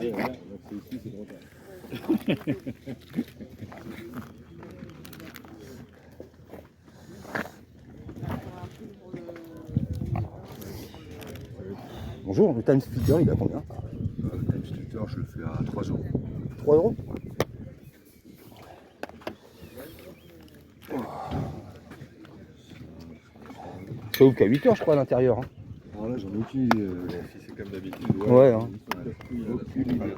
ouais, voilà. Donc c'est ici, c'est trop tard. Bonjour, le time splitter, il a combien? Le time splitter, je le fais à 3 €. 3 €. Ça ouvre qu'à 8 heures, je crois, à l'intérieur. Hein. Alors là, j'en ai aucune idée. Si c'est comme d'habitude. Ouais, hein. Aucune idée.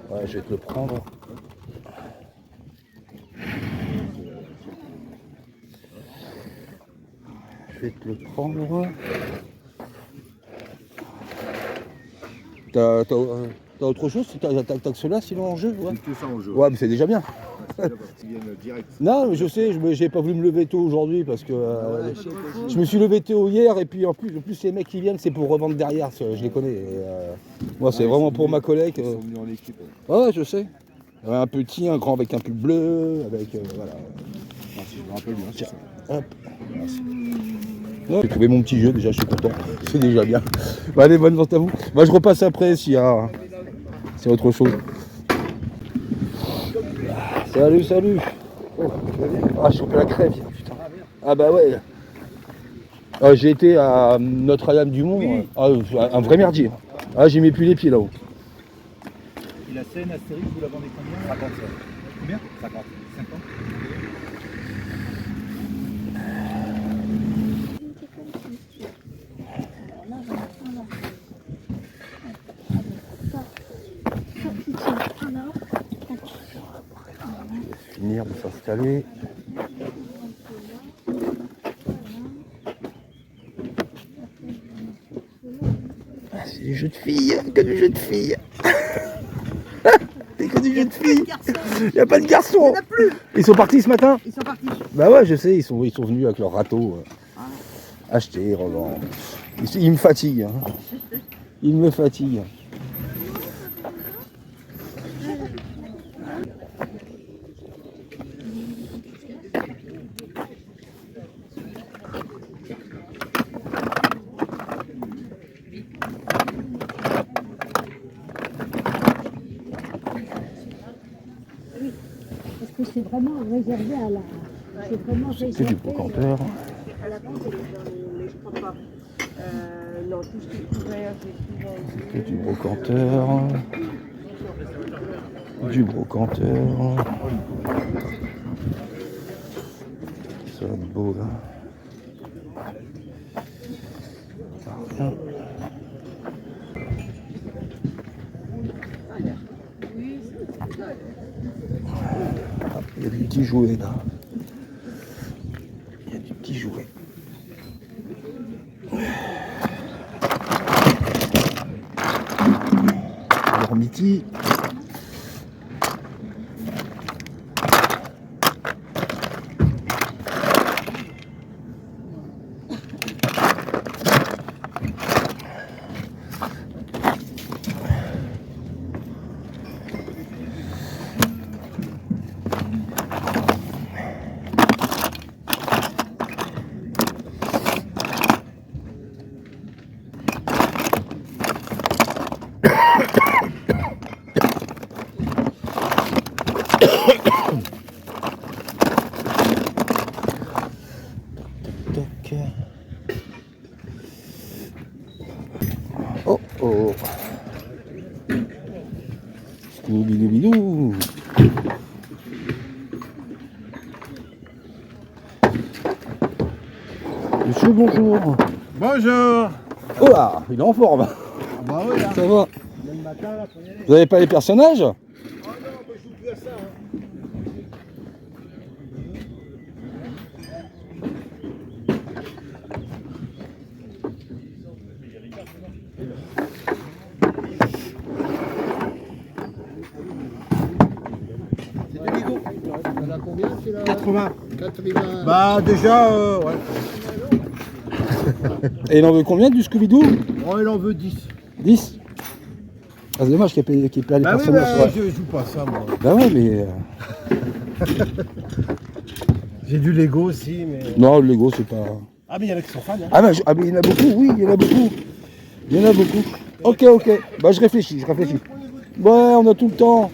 Ouais, je vais te le prendre. Je vais te le prendre. T'as autre chose? T'as que cela sinon en jeu? Ouais, C'est que ça en jeu. ouais, mais c'est déjà bien. C'est parce qu'ils viennent direct. Non, mais je sais, j'ai pas voulu me lever tôt aujourd'hui parce que je me suis levé tôt hier et puis en plus les mecs qui viennent c'est pour revendre derrière, je les connais. Et, moi c'est vraiment pour ma collègue. Ils sont venus en équipe. Ouais, je sais. Un petit, un grand avec un pull bleu, avec voilà. Ah, si je me rappelle bien, c'est ça. Hop. Merci. Ouais, j'ai trouvé mon petit jeu déjà, je suis content. C'est déjà bien. Bah, allez, bonne vente à vous. Bah, je repasse après s'il y a autre chose. Salut, salut. Oh, ah, j'ai chopé la crève, putain. Ah bah ouais. Ah, j'ai été à Notre-Dame-du-Mont. Oui. Un vrai merdier. Ah, j'ai mis plus les pieds là-haut. Et la scène Astérix, vous la vendez combien? 50. Combien? 50. 50. Finir de s'installer. Ah, c'est du jeu de filles, que du jeu de filles. C'est que du jeu de filles. Il n'y a pas de garçons. Il n'y en a plus. Ils sont partis ce matin? Ils sont partis. Bah ouais, je sais, ils sont venus avec leur râteau. Acheter, revendre. Ils me fatiguent. Hein. Ils me fatiguent. Parce que c'est vraiment réservé à la... C'est vraiment C'est réservé du brocanteur. À la vente, elle est dans les... Mais je crois pas. Non, tout ce qui est couvert, j'ai tout vendu. C'est du brocanteur. Du brocanteur. Ça va être beau là. Rien. Il y a du petit jouet là. Il y a du petit jouet. Alors midi. Tac. Oh oh. Scooby-Doo. Monsieur, bonjour. Bonjour. Oh là, il est en forme. Bah oui, là. Ça va. Le matin, là, faut y aller. Vous avez pas les personnages? Oh non, bah, je joue plus à ça. Hein. C'était Bigot. On a combien celui-là? 80. 80. Bah déjà, ouais. Et il en veut combien du Scooby-Doo? Oh, il en veut 10. 10. Ah, c'est dommage qu'il n'y ait pas les Bah oui, personnages. bah, Ouais. je joue pas ça, moi. Bah ouais, mais... J'ai du Lego aussi, mais... Non, le Lego, c'est pas... Ah, mais il y en a qui sont fans, hein. Ah, mais il y en a beaucoup, oui, il y en a beaucoup. Il y en a beaucoup. Ok, ok. Bah, je réfléchis. Ouais, on a tout le temps.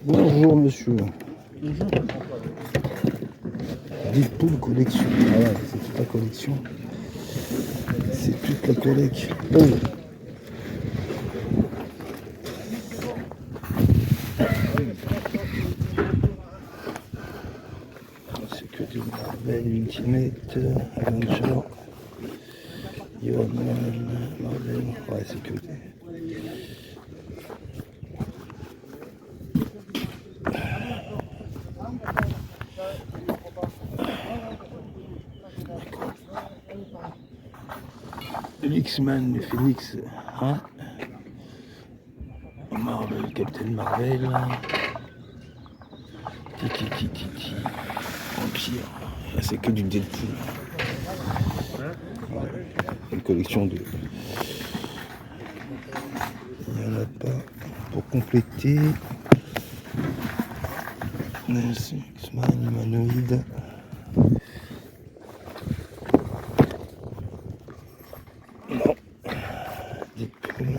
Bonjour, monsieur. Bonjour. Deadpool collection. Ah ouais, c'est toute la collection. C'est toute la collection. Oh. C'est que du Marvel Ultimate Adventure. Iron Man, Marvel. Ouais, c'est que des... X-Men, Phoenix, hein? Marvel, Captain Marvel, Titi, Empire, c'est que du Deadpool. Ouais. Une collection de... Il n'y en a pas pour compléter. X-Men, humanoïde. Non. Deadpool.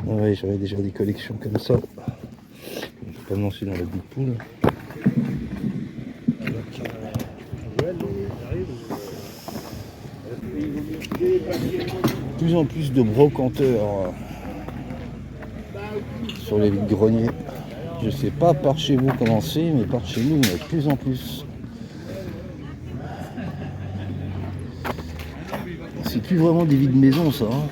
Ouais, j'avais déjà des collections comme ça. Je ne peux pas me lancer dans la Deadpool. De plus en plus de brocanteurs sur les vides-greniers. Je sais pas par chez vous comment c'est, mais par chez nous, il y en a de plus en plus. C'est plus vraiment des vides maisons, ça. Hein.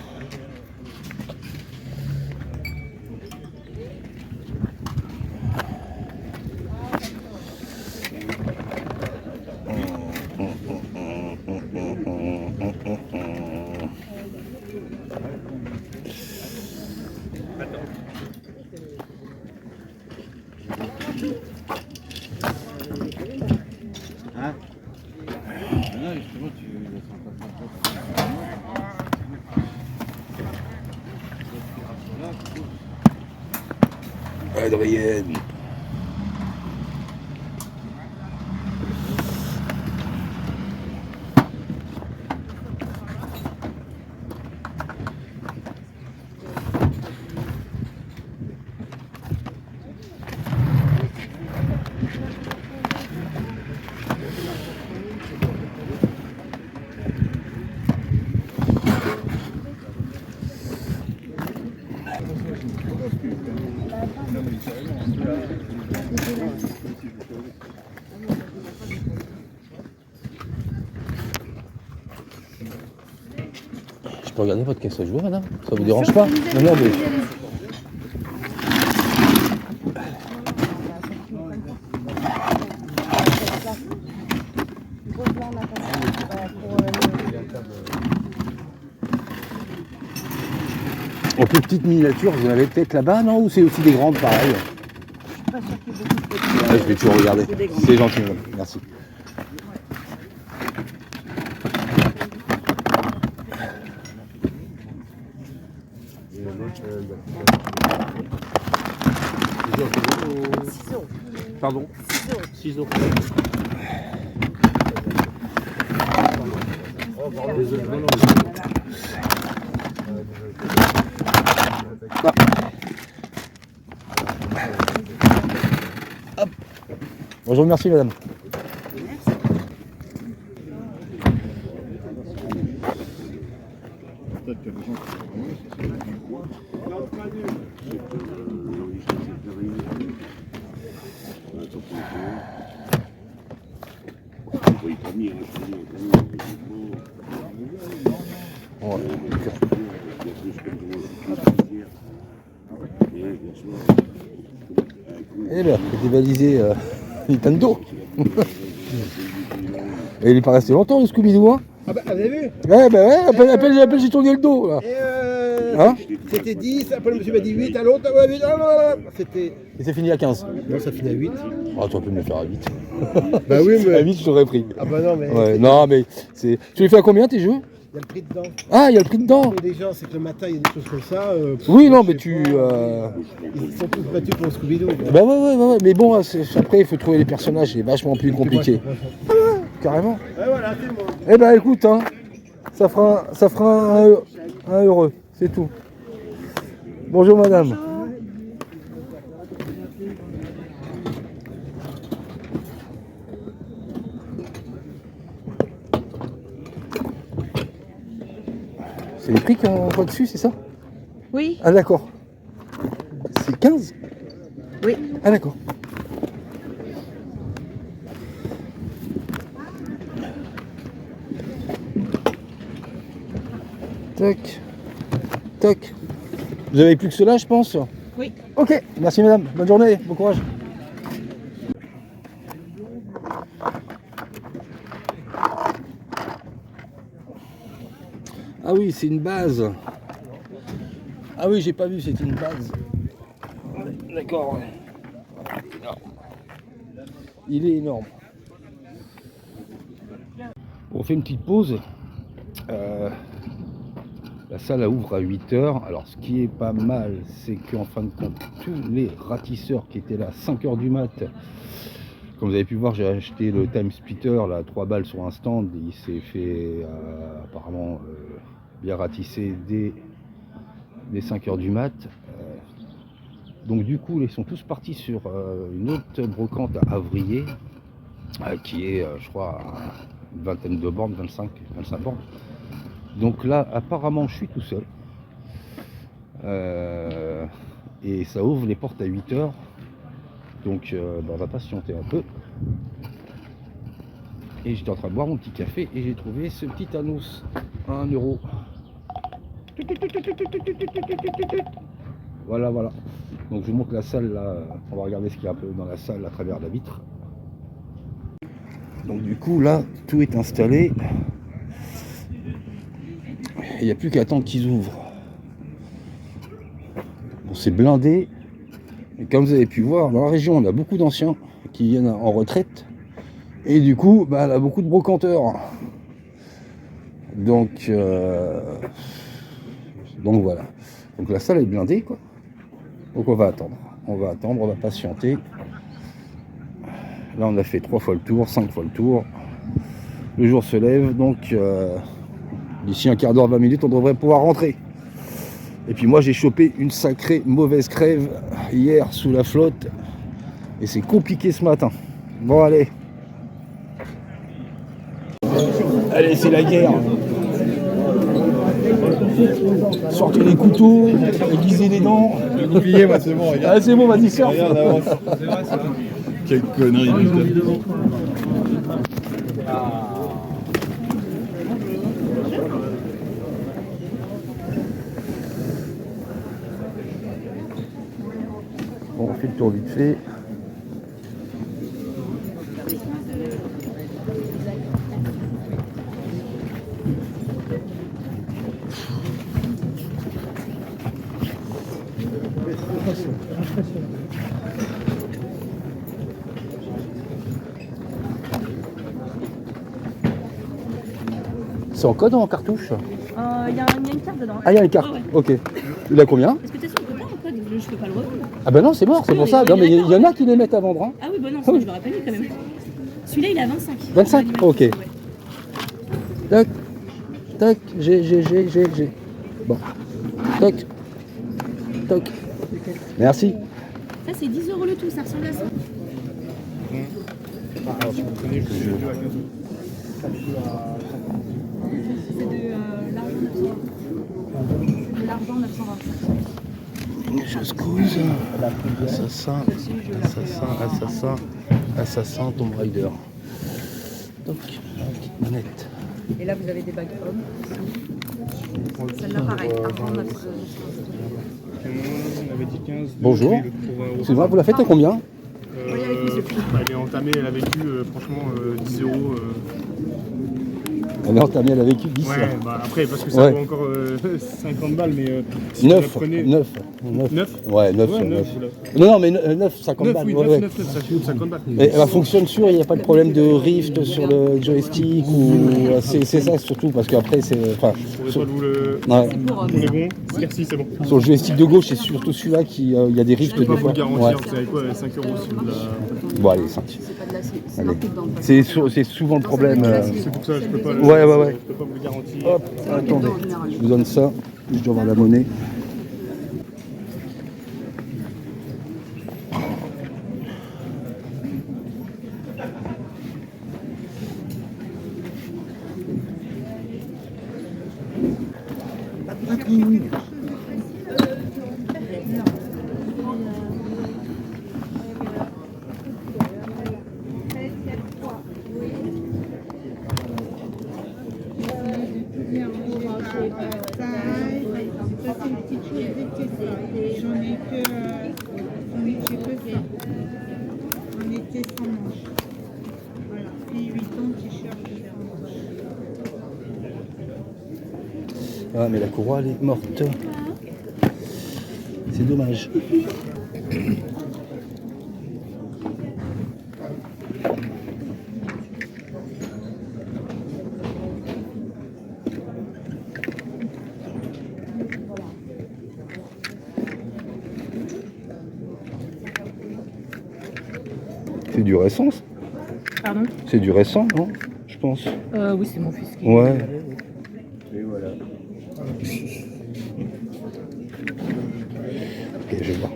Adrienne. Je peux regarder votre caisse à jouer, madame? Ça vous dérange pas? Non, non, mais... En plus petite miniature, vous en avez peut-être là-bas, non? Ou c'est aussi des grandes, pareil? Je vais toujours regarder. C'est gentil, madame. Merci. Pardon? 6 euros. Ah. Hop. Bonjour, merci madame. Eh bien, c'est dévalisé Nintendo. Et il est pas resté longtemps le Scooby-Doo, hein? Ah bah, vous avez vu? Ouais, bah ouais, appelle j'ai tourné le dos là. Et Hein? C'était 10, après le monsieur m'a dit 8, à l'autre, ouais, 8, c'était... Et c'est fini à 15. Non, ça finit à 8. Ah, tu aurais pu me le faire à 8. Bah oui, mais... À 8, je t'aurais pris. Ah bah non, mais... Ouais, non, mais c'est. Tu les fais à combien tes jeux? Il y a le prix dedans. Ah, il y a le prix dedans. Et déjà, c'est que le matin, il y a des choses comme ça. Oui, non, je mais sais tu. pas, Ils sont tous battus pour Scooby-Doo. Bah ouais, mais bon, après, il faut trouver les personnages, c'est vachement plus compliqué. Carrément. Ouais, voilà, c'est bon. Eh ben écoute, hein, ça fera un heureux, c'est tout. Bonjour madame. C'est les prix qu'on voit dessus, c'est ça? Oui. Ah d'accord. C'est 15? Oui. Ah d'accord. Tac. Tac. Vous avez plus que cela, je pense? Oui. Ok, merci madame. Bonne journée, bon courage. Ah oui, c'est une base. Ah oui, j'ai pas vu, c'est une base. D'accord. Il est énorme. On fait une petite pause. La salle ouvre à 8h. Alors ce qui est pas mal, c'est qu'en fin de compte, tous les ratisseurs qui étaient là à 5h du mat, comme vous avez pu voir, j'ai acheté le Time Splitter, là, 3 balles sur un stand. Il s'est fait apparemment bien ratisser dès 5h du mat. Donc du coup, ils sont tous partis sur une autre brocante à Avrier, qui est, je crois, à une vingtaine de bornes, 25 bornes. Donc là, apparemment, je suis tout seul. Et ça ouvre les portes à 8h. Donc on va patienter un peu. Et j'étais en train de boire mon petit café et j'ai trouvé ce petit anus à 1 €. Voilà. Donc je vous montre la salle là. On va regarder ce qu'il y a un peu dans la salle à travers la vitre. Donc du coup là, tout est installé. Il n'y a plus qu'à attendre qu'ils ouvrent. Bon, c'est blindé. Et comme vous avez pu voir, dans la région, on a beaucoup d'anciens qui viennent en retraite. Et du coup, bah, on a beaucoup de brocanteurs. Donc voilà. Donc la salle est blindée, quoi. Donc on va attendre. On va patienter. Là, on a fait 3 fois le tour, 5 fois le tour. Le jour se lève, donc d'ici un quart d'heure, 20 minutes, on devrait pouvoir rentrer. Et puis moi, j'ai chopé une sacrée mauvaise crève hier sous la flotte. Et c'est compliqué ce matin. Bon, allez. Allez, c'est la guerre. Sortez les couteaux, aiguisez les dents. Le bouclier, moi, c'est bon, regarde. Ah, c'est bon, vas-y, sors. Regarde, avance. Quelle connerie, putain. Bon, on fait le tour vite fait. C'est en code ou en cartouche? Il y a une carte dedans. Ah, il y a une carte. Ouais, ouais. Ok. Il a combien? Parce que de toute façon, on peut pas en code, je peux pas le revendre. Ah bah non, c'est mort, c'est pour ça. Non, mais il y en a qui les mettent à vendre. Hein. Ah oui, bah non, sinon je l'aurais pas mis quand même. Celui-là, il est à 25. 25? Ok. Ouais. Tac, tac, j'ai. Bon. Toc, toc. Merci. Ça, c'est 10 € le tout, ça ressemble à ça. C'est de l'argent 925. J'excuse. Assassin, Tomb Raider. Donc, la petite manette. Et là, vous avez des bagues hommes. Celle-là, pareil, argent 925. On avait dit 15. Bonjour. C'est vrai, vous la faites à combien? Elle est entamée, elle a vécu franchement 10 €. Non, ta mienne avec 10. Ouais, bah après, parce que ça Ouais. vaut encore 50 balles, mais si vous 9, la prenez... 9. 9 Ouais, 9. Ouais, 9. Non, mais 9, 50 9, balles. oui, ouais, 9, ouais. 9, ça coûte 50 balles. Et elle fonctionne sur, il n'y a pas de problème de rift sur le joystick ou c'est ça surtout parce qu'après c'est enfin Je pourrais pas vous le... ouais. On est bon. Merci, c'est bon. Sur le joystick de gauche c'est surtout celui-là qui il y a des rifts Je peux des pas vous fois. le garantir, Ouais. vous savez quoi, 5 € si vous la... Bon allez 5. C'est pas de la c'est Allez. marqué dedans. de toute façon. C'est souvent le problème. C'est pour ça que je peux pas le... Ouais, ouais, ouais. Je peux pas vous le garantir. Hop, attendez. Je vous donne ça, je dois avoir la monnaie. Ça, c'est une petite chose que ça. J'en ai que ça. J'en étais sans manche. Voilà. Puis 8 ans, t-shirt sans manche. Ah mais la courroie elle est morte. C'est dommage. C'est du récent. Pardon C'est du récent, non? Je pense. Oui, c'est mon fils qui Ouais. Et voilà. Ok, je vais voir.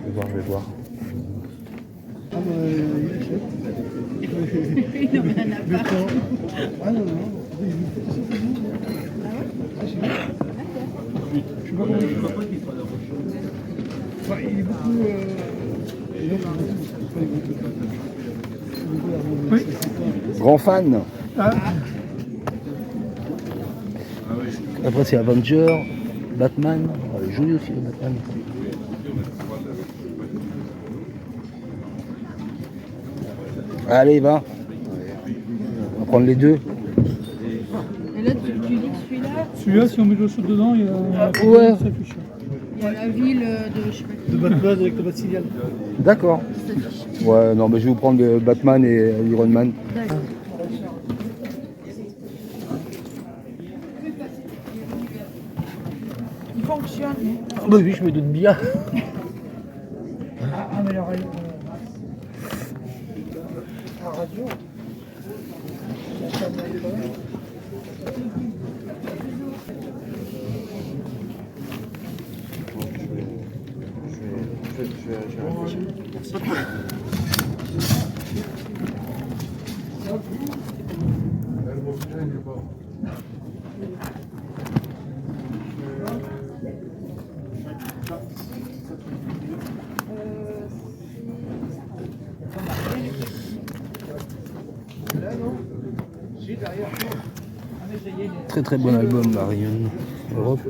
Je vais voir. Ah bah, il achète. Non, mais elle n'a pas. Ah non, non. Je sais pas comment il est. Enfin, il est beaucoup... Oui. Grand fan. Ah. Après c'est Avenger, Batman. Oh, il est joli aussi le Batman. Allez, va. On va prendre les deux. Et là, tu dis que celui-là, Celui-là, si on met de l'eau chaude dedans, il y a Ouais. ça affiche. il y a la ville de, je sais pas qui. De Batman avec le Bat-Signal. D'accord. Ouais, non, mais je vais vous prendre le Batman et Iron Man. D'accord. Il fonctionne. Ah bah oui, je me doute bien. Ah, mais la radio. La radio. Très très bon album, Marion. Europe.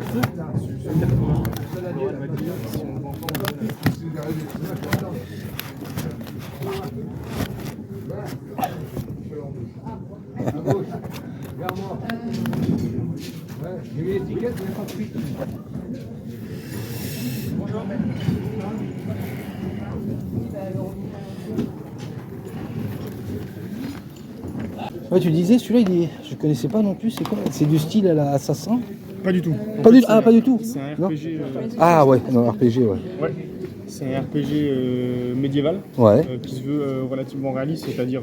Ouais, tu disais, celui-là, je connaissais pas non plus, c'est quoi? C'est du style à la Assassin? Pas du tout. Pas du, ah, pas du tout. C'est un Non. RPG... Ah ouais, non, RPG, ouais. Ouais. C'est un RPG médiéval Ouais. qui se veut relativement réaliste, c'est-à-dire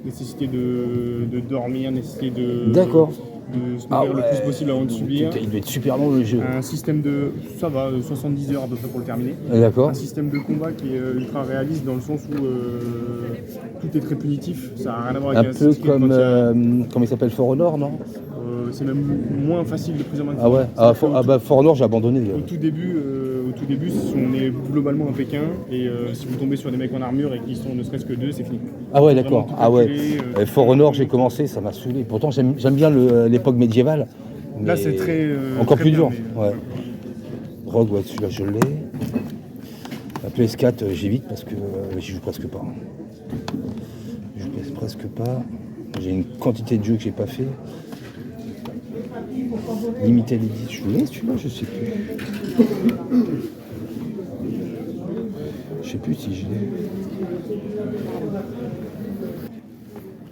nécessité de dormir, nécessité de, D'accord. de se nourrir le plus possible avant de subir. Il doit être super long le jeu. Un système de... ça va, 70 heures à peu près pour le terminer. D'accord. Un système de combat qui est ultra réaliste dans le sens où tout est très punitif. Ça n'a rien à voir Un avec peu Assassin's Creed comme, quand il y a- comment il s'appelle, For Honor, non? c'est même moins facile de prise en main. que Ah ouais. ça. Ah bah For Honor, j'ai abandonné. Au tout début, on est globalement un Pékin et si vous tombez sur des mecs en armure et qui sont ne serait-ce que deux, c'est fini. Ah ouais, Vraiment d'accord. tout Ah ouais. calculé, For Honor, j'ai commencé, ça m'a saoulé. Pourtant, j'aime bien l'époque médiévale. Là, mais c'est très encore très plus bien, dur. mais- Ouais. Rogue, ouais, celui-là, je l'ai. La PS4, j'évite parce que j'y joue presque pas. Je joue presque pas. J'ai une quantité de jeux que j'ai pas fait. Limited Edition, je l'ai celui-là, je sais plus. Je sais plus si je l'ai.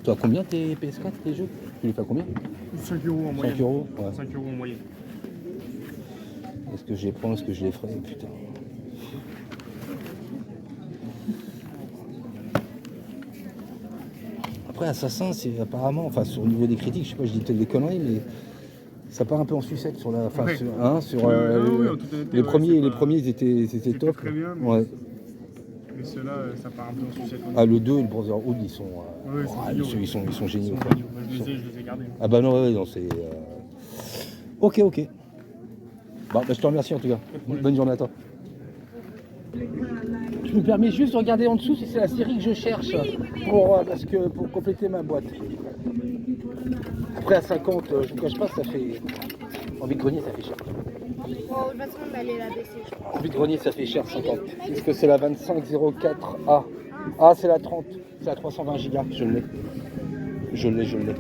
Toi, combien tes PS4, tes jeux? Tu les fais à combien? 5 € en moyenne. 5 €, ouais. 5 € en moyenne. Est-ce que je les prends, est-ce que je les ferai? Putain. Après, Assassin, c'est apparemment, enfin, sur le niveau des critiques, je sais pas, je dis peut-être des conneries, mais ça part un peu en sucette sur la. Enfin, Ouais. sur, hein, sur Oui, en toute honnêteté, les ouais, premiers, c'est les pas- premiers, ils étaient c'était top. très bien, mais- Ouais. Mais ceux-là, ça part un peu en sucette. Ah, le 2 et le Brotherhood, ils sont, Ouais, ils sont géniaux. Ils sont Quoi. géniaux. Moi, je les ai gardés. Ah bah non, ouais, non, c'est. Ok, ok. Bon, bah, je te remercie en tout cas. Bonne journée à toi. Tu me permets juste de regarder en dessous si c'est la série que je cherche pour compléter ma boîte. Après à 50, je vous cache pas, ça fait. En vide-grenier, ça fait cher. Bon, de toute façon, on va aller la baisser, je crois. En vide-grenier, ça fait cher 50. Est-ce que c'est la 2504A? Ah, c'est la 30. C'est la 320 Go. Je l'ai. Je l'ai.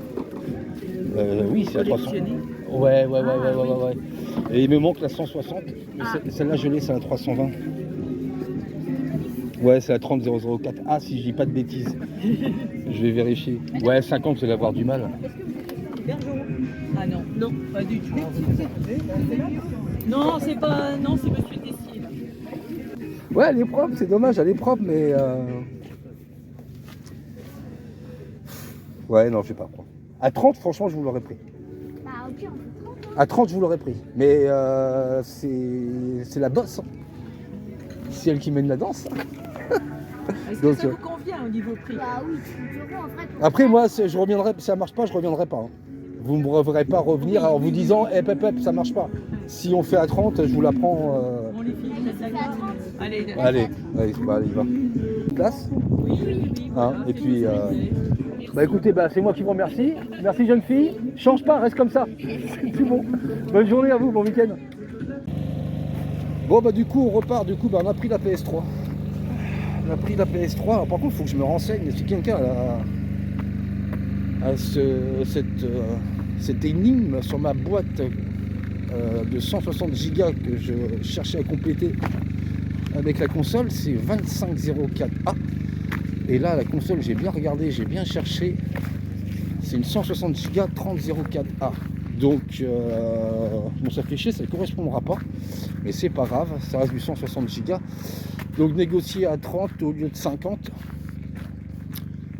Oui, c'est la 300. Ouais. Et il me manque la 160. Mais celle-là, je l'ai, c'est la 320. Ouais, c'est la 30004. Ah, si je dis pas de bêtises. Je vais vérifier. Ouais, 50, je vais avoir du mal. Ah non, non, pas du tout. Non, c'est pas. Non, c'est Monsieur Tessier. Là. Ouais, elle est propre, c'est dommage, elle est propre, mais. Ouais, non, je vais pas prendre. À 30, franchement, je vous l'aurais pris. Bah, au pire, on fait 30. À 30, je vous l'aurais pris. Mais c'est la bosse. Hein. C'est elle qui mène la danse. Est-ce Donc, que ça vous convient au niveau prix? Bah oui, 30 € en vrai. pour Après, ça. moi, je reviendrai, si ça marche pas, je reviendrai pas. Hein. Vous ne me reverrez pas revenir en vous disant, hep, ça marche pas. Si on fait à 30, je vous la prends. Bon, les filles, vous êtes d'accord? Allez, Allez, allez, il va. Place. oui. Hein, Voilà, et c'est puis, bon, bah écoutez, c'est moi qui vous remercie. Merci jeune fille. Change pas, reste comme ça. C'est bon. Bonne journée à vous, bon week-end. Bon bah du coup on repart, on a pris la PS3. On a pris la PS3. Alors, par contre il faut que je me renseigne si quelqu'un a cette énigme sur ma boîte de 160 Go que je cherchais à compléter avec la console, c'est 2504A. Et là, la console, j'ai bien regardé, j'ai bien cherché. C'est une 160 Go 3004A. Donc, bon, ça fait chier, ça ne correspondra pas. Mais c'est pas grave, ça reste du 160 Go. Donc, négocier à 30 au lieu de 50.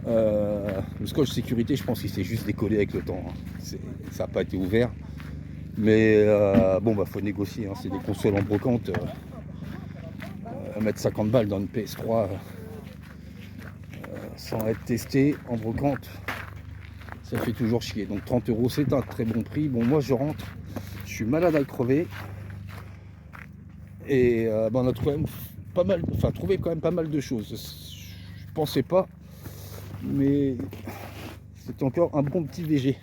Le scotch sécurité, je pense qu'il s'est juste décollé avec le temps. Hein. Ça n'a pas été ouvert. Mais bon, bah, faut négocier. Hein. C'est des consoles en brocante. Mettre 50 balles dans une PS3. Sans être testé en brocante, ça fait toujours chier. Donc 30 €, c'est un très bon prix. Bon, moi je rentre, je suis malade à crever. Et on a trouvé trouvé quand même pas mal de choses. Je pensais pas, mais c'est encore un bon petit VG.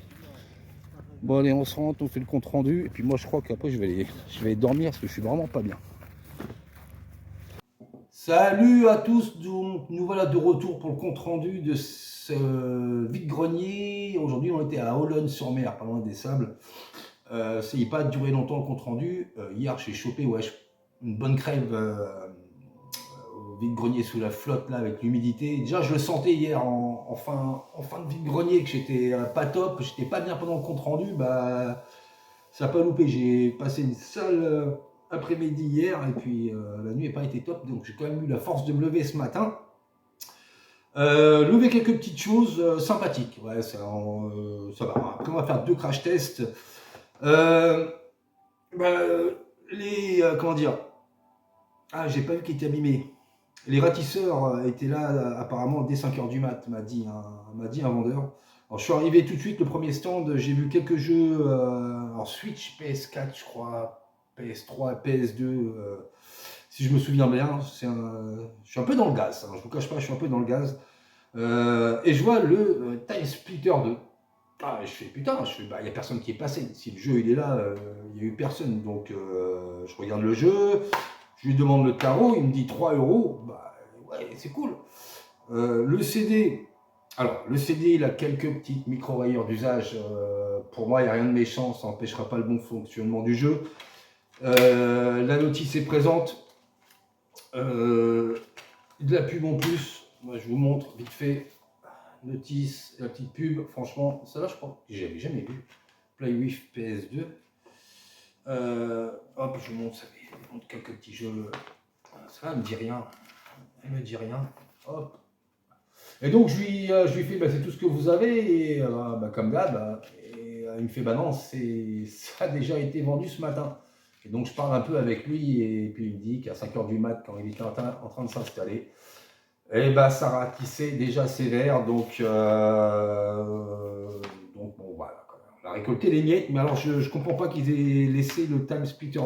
Bon allez, on se rentre, on fait le compte rendu. Et puis moi je crois qu'après je vais aller dormir parce que je suis vraiment pas bien. Salut à tous, nous voilà de retour pour le compte rendu de ce vide-grenier. Aujourd'hui on était à Olonne-sur-Mer, pas loin des Sables. Ça n'a pas duré longtemps le compte rendu. Hier j'ai chopé une bonne crève au vide-grenier sous la flotte là avec l'humidité. Déjà je le sentais hier en fin de vide-grenier que j'étais pas top, j'étais pas bien pendant le compte rendu. Bah ça n'a pas loupé, j'ai passé une sale après-midi hier et puis la nuit n'a pas été top, donc j'ai quand même eu la force de me lever ce matin. Lever quelques petites choses sympathiques, ouais, ça va. Après on va faire 2 crash tests. Comment dire, ah j'ai pas vu qu'ils étaient abîmés. Les ratisseurs étaient là apparemment dès 5 h du mat, m'a dit un vendeur. Alors, je suis arrivé tout de suite, le premier stand, j'ai vu quelques jeux en Switch, PS4 je crois, PS3, PS2, si je me souviens bien. Je suis un peu dans le gaz, hein, je vous cache pas, je suis un peu dans le gaz. Et je vois le Time Splitter 2. Ah, je fais putain, bah, y a personne qui est passé. Si le jeu il est là, il n'y a eu personne. Donc je regarde le jeu, je lui demande le tarot, il me dit 3 €. Bah ouais, c'est cool. Le CD, Alors, le CD, il a quelques petites micro-rayures d'usage. Pour moi, il n'y a rien de méchant, ça n'empêchera pas le bon fonctionnement du jeu. La notice est présente. De la pub en plus. Moi, je vous montre vite fait. Notice, la petite pub. Franchement, ça là, je crois que j'avais jamais vu. Play with PS2. Hop, je vous montre, ça montre quelques petits jeux. Ça ne me dit rien. Elle me dit rien. Hop. Et donc je lui fais, c'est tout ce que vous avez, et comme d'hab, il me fait, non, ça a déjà été vendu ce matin. Et donc je parle un peu avec lui, et puis il me dit qu'à 5 h du mat, quand il était en train de s'installer, et ça ratissait déjà sévère, donc bon, voilà. On a récolté les miettes, mais alors je comprends pas qu'ils aient laissé le Time Splitter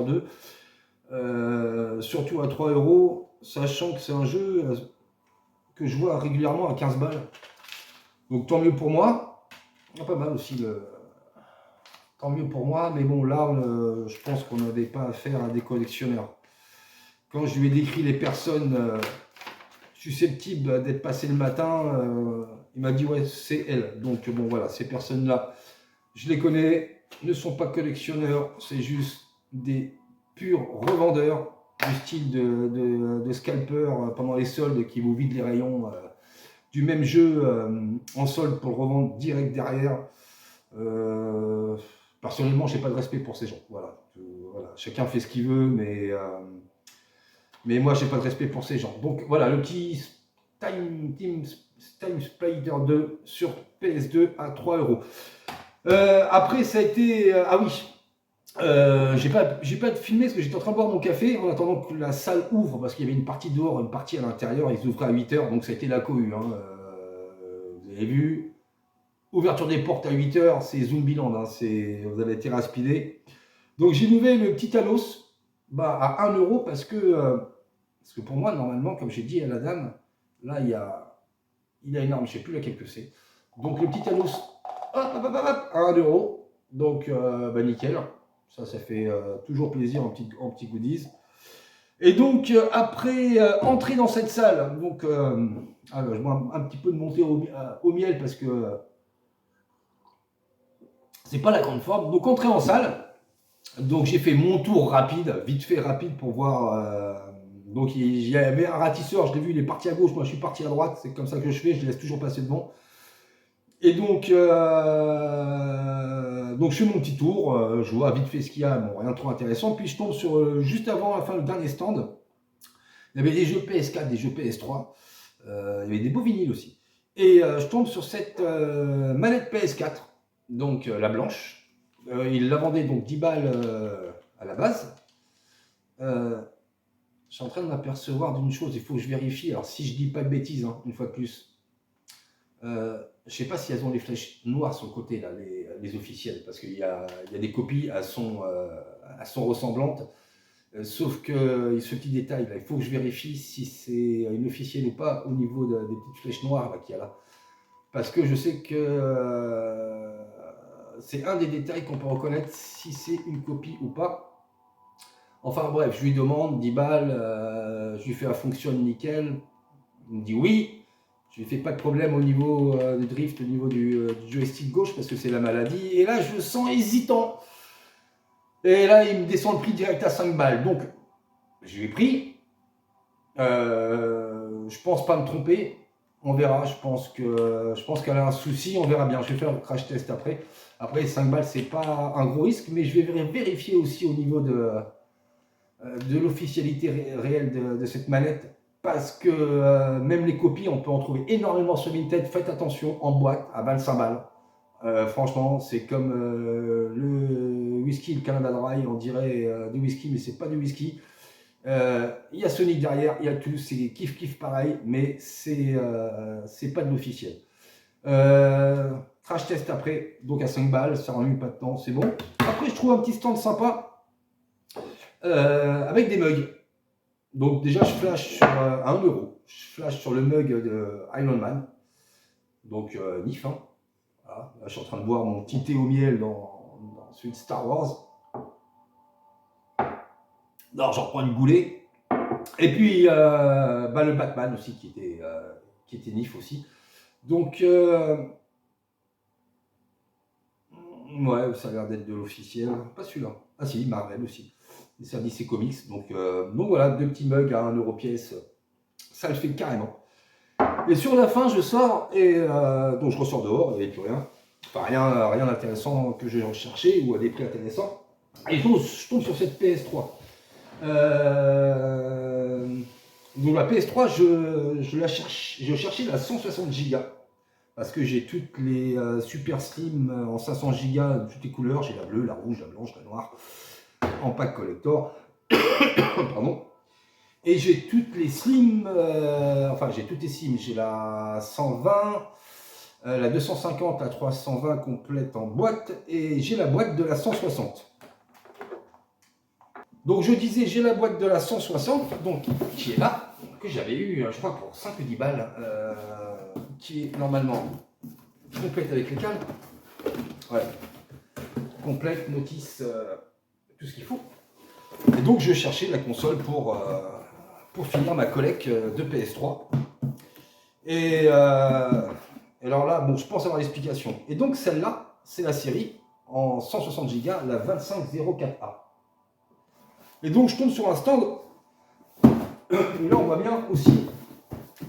2, surtout à 3 €, sachant que c'est un jeu que je vois régulièrement à 15 balles. Donc tant mieux pour moi. Pas mal aussi tant mieux pour moi, mais bon là je pense qu'on n'avait pas affaire à des collectionneurs. Quand je lui ai décrit les personnes susceptibles d'être passées le matin, il m'a dit ouais c'est elle. Donc bon voilà, ces personnes-là, je les connais, ne sont pas collectionneurs, c'est juste des purs revendeurs du style de scalper pendant les soldes qui vous vident les rayons du même jeu en solde pour le revendre direct derrière. Personnellement, j'ai pas de respect pour ces gens. Voilà. Voilà. Chacun fait ce qu'il veut, mais moi, j'ai pas de respect pour ces gens. Donc voilà, le petit Time Splitter 2 sur PS2 à 3 €. Après, ça a été... ah oui, j'ai pas filmé parce que j'étais en train de boire mon café en attendant que la salle ouvre, parce qu'il y avait une partie dehors, une partie à l'intérieur. Ils ouvraient à 8 h, donc ça a été la cohue. Hein. Vous avez vu, ouverture des portes à 8 h, c'est Zombieland, hein, vous avez été rapidé. Donc j'ai loué le petit Talos à 1 € parce que pour moi, normalement, comme j'ai dit à la dame, là il a une arme, je sais plus laquelle que c'est. Donc le petit Talos, à 1 €, donc nickel. Ça fait toujours plaisir en petit goodies. Et donc, après entrer dans cette salle, donc, je bois un petit peu de montée au miel parce que c'est pas la grande forme. Donc, entrer en salle, donc j'ai fait mon tour rapide, vite fait rapide pour voir. Donc, il y avait un ratisseur, je l'ai vu, il est parti à gauche, moi je suis parti à droite, c'est comme ça que je fais, je laisse toujours passer devant. Et donc je fais mon petit tour, je vois vite fait ce qu'il y a, bon, rien de trop intéressant. Puis je tombe sur, juste avant la fin, le dernier stand, il y avait des jeux PS4, des jeux PS3, il y avait des beaux vinyles aussi. Et je tombe sur cette manette PS4, donc la blanche. Il la vendait donc 10 balles à la base. Je suis en train de m'apercevoir d'une chose, il faut que je vérifie, alors si je dis pas de bêtises, hein, une fois de plus. Je sais pas si elles ont les flèches noires sur le côté, là, les officielles, parce qu'il y a des copies, elles sont ressemblantes, sauf que ce petit détail, là, il faut que je vérifie si c'est une officielle ou pas au niveau des petites flèches noires qu'il y a là. Parce que je sais que c'est un des détails qu'on peut reconnaître si c'est une copie ou pas. Enfin bref, je lui demande 10 balles, je lui fais un fonctionne nickel, il me dit oui. Je ne fais pas de problème au niveau du drift, au niveau du joystick gauche, parce que c'est la maladie. Et là, je le sens hésitant. Et là, il me descend le prix direct à 5 balles. Donc, je l'ai pris. Je pense pas me tromper. On verra. Je pense qu'elle a un souci. On verra bien. Je vais faire le crash test après. Après, 5 balles, c'est pas un gros risque. Mais je vais vérifier aussi au niveau de l'officialité réelle de cette manette. Parce que même les copies, on peut en trouver énormément sur Vinted. Faites attention, en boîte, à 25 balles. Franchement, c'est comme le whisky, le Canada Dry, on dirait du whisky, mais c'est pas du whisky. Il y a Sonic derrière, il y a tout, c'est kiff pareil, mais c'est pas de l'officiel. Crash test après, donc à 5 balles, ça remue pas de temps, c'est bon. Après, je trouve un petit stand sympa avec des mugs. Donc déjà, je flash sur 1 €. Je flash sur le mug de Iron Man. Donc NIF. Hein. Voilà. Là, je suis en train de boire mon petit thé au miel dans celui de Star Wars. Alors, j'en prends une goulée. Et puis, le Batman aussi, qui était NIF aussi. Donc, ouais, ça a l'air d'être de l'officiel. Pas celui-là. Ah si, Marvel aussi. Les services et comics. Donc voilà, 2 petits mugs à 1 € pièce. Ça le fait carrément. Et sur la fin, je sors et donc je ressors dehors, il n'y avait plus rien. Enfin, rien d'intéressant que j'ai recherché ou à des prix intéressants. Et je tombe sur cette PS3. Donc la PS3, je cherchais la 160 Go. Parce que j'ai toutes les Super Slim en 500 Go, toutes les couleurs. J'ai la bleue, la rouge, la blanche, la noire. En pack collector. Pardon. Et j'ai toutes les Slim, enfin j'ai toutes les Slim. J'ai la 120, la 250, la 320 complète en boîte. Et j'ai la boîte de la 160. Donc je disais, j'ai la boîte de la 160, donc qui est là, que j'avais eu, je crois, pour 5 ou 10 balles, qui est normalement complète avec les cales. Ouais. Complète, notice, tout ce qu'il faut. Et donc je cherchais la console pour finir ma collecte de PS3. Et alors là, bon, je pense avoir l'explication. Et donc celle-là, c'est la série en 160 Go, la 2504A. Et donc je tombe sur un stand, et là on voit bien aussi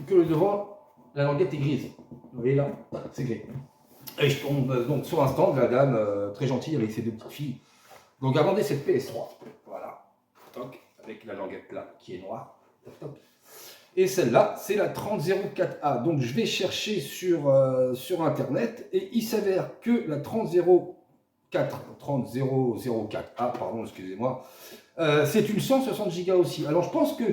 que le devant, la languette est grise. Vous voyez là, c'est gris. Et je tombe donc sur un stand, la dame très gentille avec ses 2 petites filles. Donc elle vendait cette PS3, voilà, toc, avec la languette là qui est noire, toc, toc. Et celle-là, c'est la 3004A. Donc je vais chercher sur internet et il s'avère que la 3004A, pardon, excusez-moi, c'est une 160 Go aussi. Alors je pense que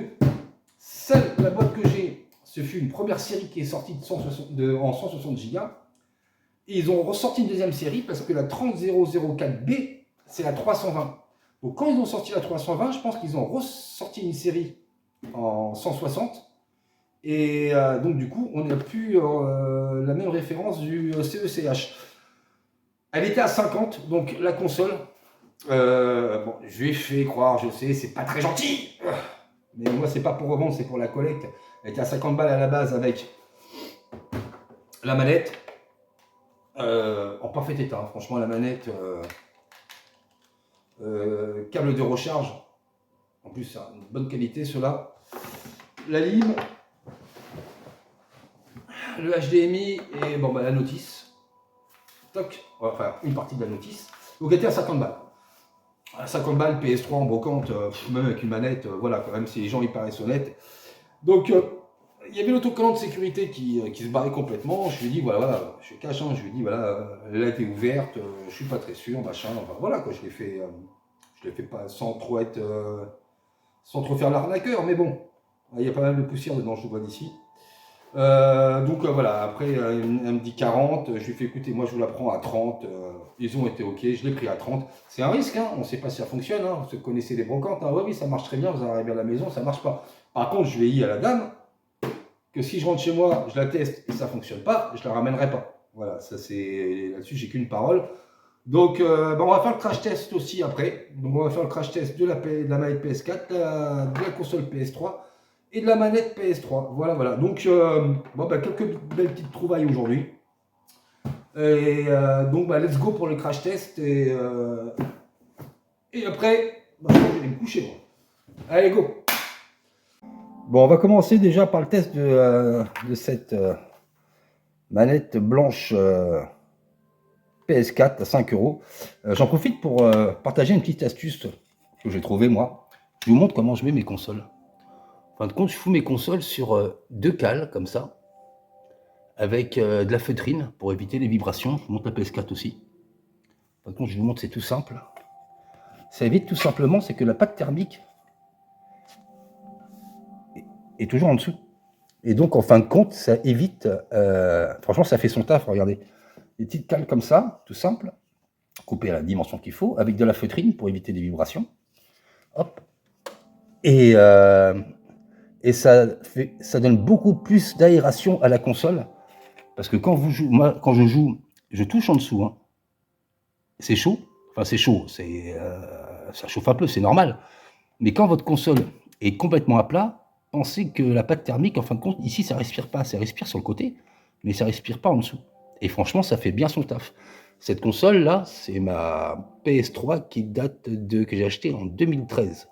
la boîte que j'ai, ce fut une première série qui est sortie en 160 Go. Et ils ont ressorti une deuxième série parce que la 3004B, c'est la 320. Donc quand ils ont sorti la 320, je pense qu'ils ont ressorti une série en 160. Et donc du coup, on n'a plus la même référence du CECH. Elle était à 50, donc la console. Bon, je lui ai fait croire, je sais, c'est pas très gentil. Mais moi, c'est pas pour revendre, c'est pour la collecte. Elle était à 50 balles à la base avec la manette. En parfait état, hein. Franchement, la manette, câble de recharge. En plus, c'est une bonne qualité, ceux-là. La lime. Le HDMI et bon, bah, la notice. Toc. Enfin, une partie de la notice. Donc, elle était à 50 balles. À 50 balles, PS3 en brocante, même avec une manette, voilà, quand même, si les gens y paraissent honnêtes. Donc, il y avait l'autocollant de sécurité qui se barrait complètement. Je lui ai dit, voilà, je suis cash, hein, je lui ai dit, voilà, elle a été ouverte, je suis pas très sûr, machin, enfin, voilà, quoi, je l'ai fait pas sans trop faire l'arnaqueur, mais bon, il y a pas mal de poussière dedans, je le vois d'ici. Donc voilà, après elle me dit 40, je lui fais écouter, moi je vous la prends à 30, ils ont été ok, je l'ai pris à 30. C'est un risque, hein, on ne sait pas si ça fonctionne, hein, vous connaissez les brocantes, hein, ouais, oui ça marche très bien, vous arrivez à la maison, ça marche pas. Par contre je l'ai dit à la dame, que si je rentre chez moi, je la teste et ça ne fonctionne pas, je la ramènerai pas. Voilà, ça c'est là-dessus j'ai qu'une parole. Donc on va faire le crash test aussi après. Donc on va faire le crash test de la manette PS4, de la console PS3 et de la manette PS3. Voilà. Donc bon, bah, quelques belles petites trouvailles aujourd'hui. Et donc bah, let's go pour le crash test et après bah, je vais me coucher. Bon. Allez go. Bon, on va commencer déjà par le test de cette manette blanche PS4 à 5 €. J'en profite pour partager une petite astuce que j'ai trouvée moi. Je vous montre comment je mets mes consoles. En fin de compte, je fous mes consoles sur 2 cales comme ça, avec de la feutrine pour éviter les vibrations. Je vous montre la PS4 aussi. En fin de compte, je vous montre, c'est tout simple. Ça évite tout simplement, c'est que la pâte thermique est toujours en dessous. Et donc, en fin de compte, ça évite... franchement, ça fait son taf, regardez. Des petites cales comme ça, tout simple, coupées à la dimension qu'il faut, avec de la feutrine pour éviter des vibrations. Hop. Et ça donne beaucoup plus d'aération à la console. Parce que quand je joue, je touche en dessous. Hein. C'est chaud. Enfin, c'est chaud. Ça chauffe un peu, c'est normal. Mais quand votre console est complètement à plat, pensez que la pâte thermique, en fin de compte, ici, ça respire pas. Ça respire sur le côté. mais ça respire pas en dessous. Et franchement, ça fait bien son taf. Cette console-là, c'est ma PS3 qui date que j'ai acheté en 2013.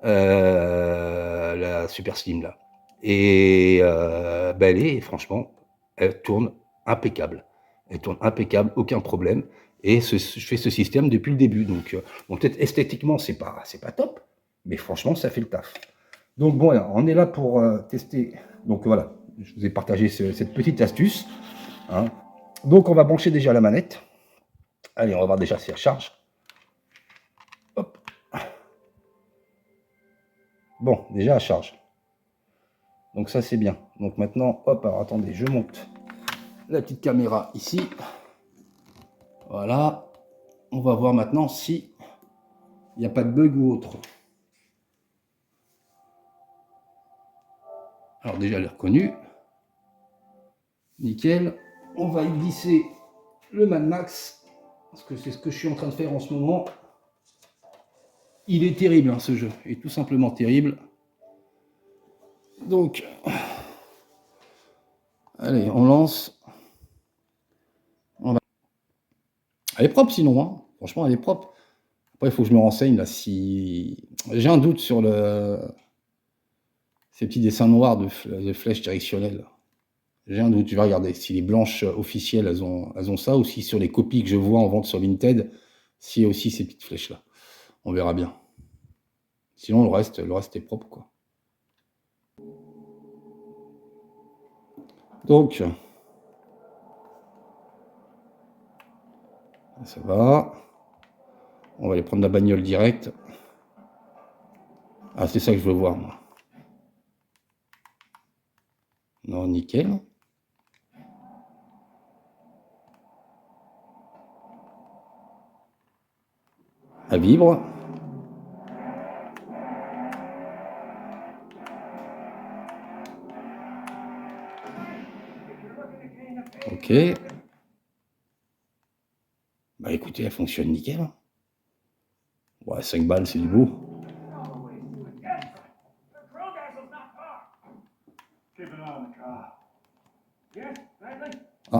La Super Slim, là. Et elle est, franchement, elle tourne impeccable. Elle tourne impeccable, aucun problème. Et je fais ce système depuis le début. Donc, bon, peut-être esthétiquement, c'est pas top, mais franchement, ça fait le taf. Donc, bon, on est là pour tester. Donc, voilà, je vous ai partagé cette petite astuce. Hein. Donc, on va brancher déjà la manette. Allez, on va voir déjà si elle charge. Hop. Bon, déjà, elle charge. Donc, ça, c'est bien. Donc, maintenant, hop, alors attendez, je monte la petite caméra ici. Voilà. On va voir maintenant si il n'y a pas de bug ou autre. Alors, déjà, elle est reconnue. Nickel. On va y glisser le Mad Max. Parce que c'est ce que je suis en train de faire en ce moment. Il est terrible, hein, ce jeu. Il est tout simplement terrible. Donc, allez, on lance. Elle est propre sinon, hein. Franchement, elle est propre. Après, il faut que je me renseigne là si. J'ai un doute sur ces petits dessins noirs de flèches directionnelles. J'ai un doute, je vais regarder si les blanches officielles elles ont ça, ou si sur les copies que je vois en vente sur Vinted, s'il y a aussi ces petites flèches là. On verra bien. Sinon, le reste est propre, quoi. Donc, ça va. On va aller prendre la bagnole direct. Ah, c'est ça que je veux voir, moi. Non, nickel. Elle vibre. Ok. Bah écoutez, elle fonctionne nickel. Ouais, 5 balles, c'est du beau. Ah.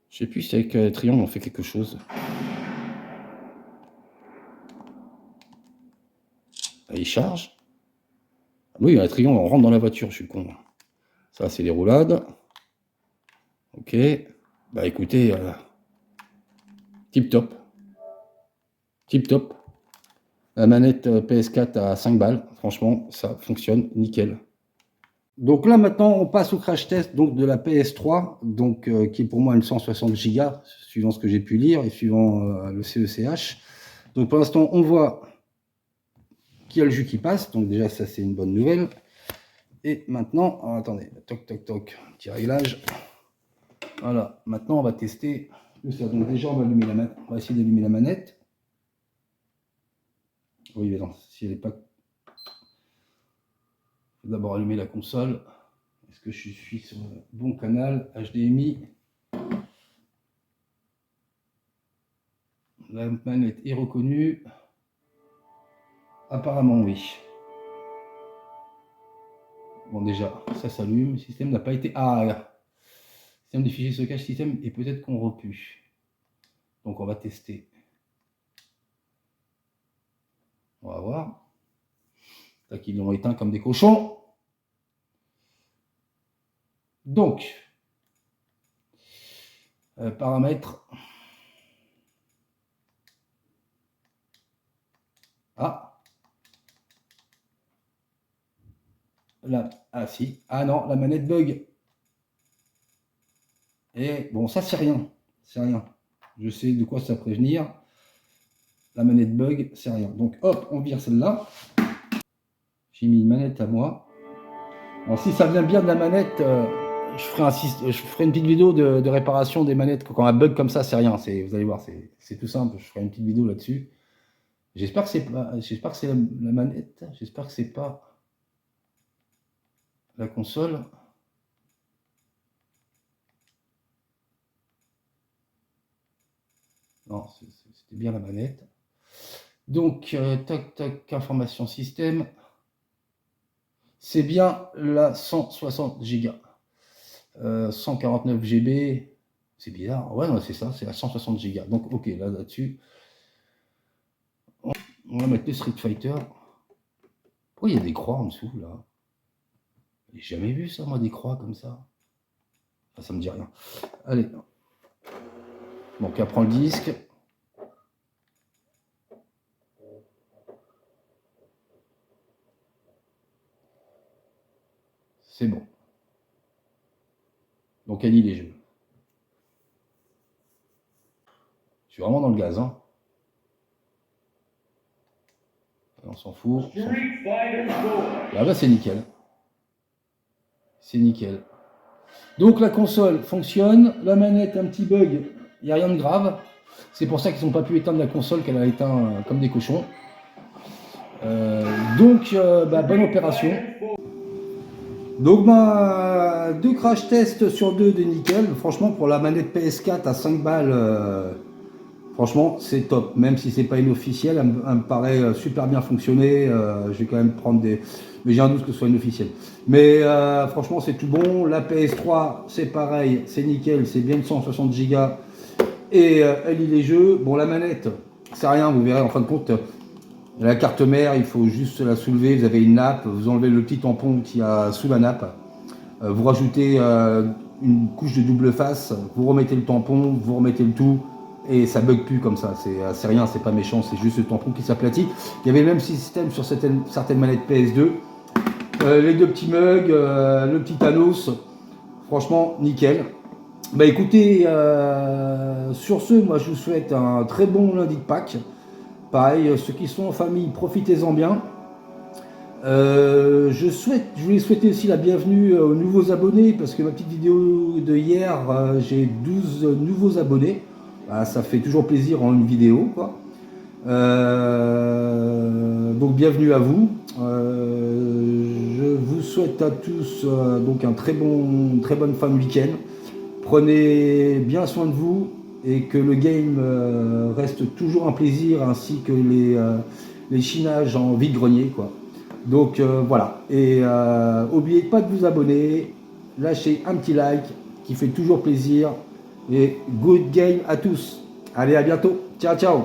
Je sais plus si avec Triangle on fait quelque chose. Il charge. Oui, un Triangle, on rentre dans la voiture, je suis con. Ça, c'est les roulades. Ok. Bah écoutez, tip top. Tip top. La manette PS4 à 5 balles. Franchement, ça fonctionne nickel. Donc là, maintenant, on passe au crash test donc, de la PS3, donc, qui est pour moi une 160 Go, suivant ce que j'ai pu lire et suivant le CECH. Donc pour l'instant, on voit qu'il y a le jus qui passe. Donc déjà, ça, c'est une bonne nouvelle. Et maintenant, alors, attendez, toc, toc, toc, petit réglage. Voilà, maintenant, on va tester tout ça. Donc déjà, on va essayer d'allumer la manette. Oui, mais non, si elle n'est pas... D'abord allumer la console. Est-ce que je suis sur le bon canal HDMI? La manette est reconnue. Apparemment oui. Bon déjà, ça s'allume. Le système n'a pas été... Ah, regarde. Système des fichiers stockage système est peut-être corrompu. Donc on va tester. On va voir. Tac, ils l'ont éteint comme des cochons. Donc, paramètres. Ah. Là, ah si. Ah non, la manette bug. Et bon, ça c'est rien. C'est rien. Je sais de quoi ça prévenir. La manette bug, c'est rien. Donc hop, on vire celle-là. J'ai mis une manette à moi. Alors si ça vient bien de la manette, je ferai une petite vidéo de réparation des manettes. Quand un bug comme ça, c'est rien. Vous allez voir, c'est tout simple. Je ferai une petite vidéo là-dessus. J'espère que c'est pas, j'espère que c'est la manette. J'espère que c'est pas la console. Non, c'était bien la manette. Donc, tac, tac, information système. C'est bien la 160 Go. 149 GB, c'est bizarre. Ouais, non, c'est ça, c'est à 160 Go. Donc, ok, là-dessus, on va mettre le Street Fighter. Pourquoi il y a des croix en dessous, là? J'ai jamais vu ça, moi, des croix comme ça. Enfin, ça me dit rien. Allez. Donc, elle prend le disque. C'est bon. Donc, elle lit les jeux. Je suis vraiment dans le gaz, hein. On s'en fout. Là, bah, c'est nickel. C'est nickel. Donc, la console fonctionne. La manette, un petit bug. Il n'y a rien de grave. C'est pour ça qu'ils n'ont pas pu éteindre la console, qu'elle a éteint comme des cochons. Bonne opération. Donc, 2 crash tests sur 2 de nickel. Franchement, pour la manette PS4 à 5 balles, franchement, c'est top. Même si c'est pas une officielle, elle me paraît super bien fonctionner. Je vais quand même prendre des... Mais j'ai un doute que ce soit une officielle. Mais franchement, c'est tout bon. La PS3, c'est pareil, c'est nickel, c'est bien de 160 Go. Et elle lit les jeux. Bon, la manette, c'est rien, vous verrez en fin de compte. La carte mère, il faut juste la soulever. Vous avez une nappe, vous enlevez le petit tampon qu'il y a sous la nappe. Vous rajoutez une couche de double face, vous remettez le tampon, vous remettez le tout. Et ça bug plus comme ça, c'est rien, c'est pas méchant, c'est juste le tampon qui s'aplatit. Il y avait le même système sur certaines manettes PS2. Les 2 petits mugs, le petit Thanos, franchement nickel. Bah écoutez, sur ce, moi je vous souhaite un très bon lundi de Pâques. Pareil, ceux qui sont en famille, profitez-en bien. Je voulais souhaiter aussi la bienvenue aux nouveaux abonnés, parce que ma petite vidéo de hier, j'ai 12 nouveaux abonnés. Bah, ça fait toujours plaisir en une vidéo, quoi. Donc bienvenue à vous. Je vous souhaite à tous donc une très bonne fin de week-end. Prenez bien soin de vous et que le game reste toujours un plaisir, ainsi que les chinages en vide-grenier, quoi. Donc voilà. Et n'oubliez pas de vous abonner, lâchez un petit like qui fait toujours plaisir. Et good game à tous. Allez, à bientôt. Ciao, ciao.